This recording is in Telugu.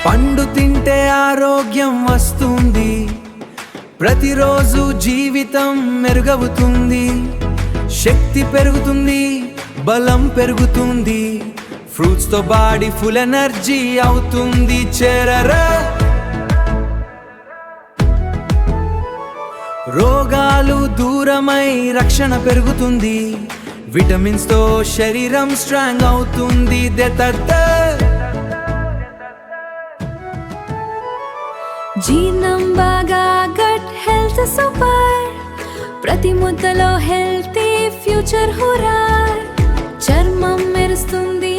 పండు తింటే ఆరోగ్యం వస్తుంది, ప్రతిరోజు జీవితం మెరుగవుతుంది, శక్తి పెరుగుతుంది, బలం పెరుగుతుంది, ఫ్రూట్స్ తో బాడీ ఫుల్ ఎనర్జీ అవుతుంది. చేరరా రోగాలు దూరమై రక్షణ పెరుగుతుంది, విటమిన్స్ తో శరీరం స్ట్రాంగ్ అవుతుంది. జీర్ణం బాగా, గట్ హెల్త్ సూపర్, ప్రతి ముద్దలో హెల్తీ ఫ్యూచర్ హురా. చర్మం మెరుస్తుంది,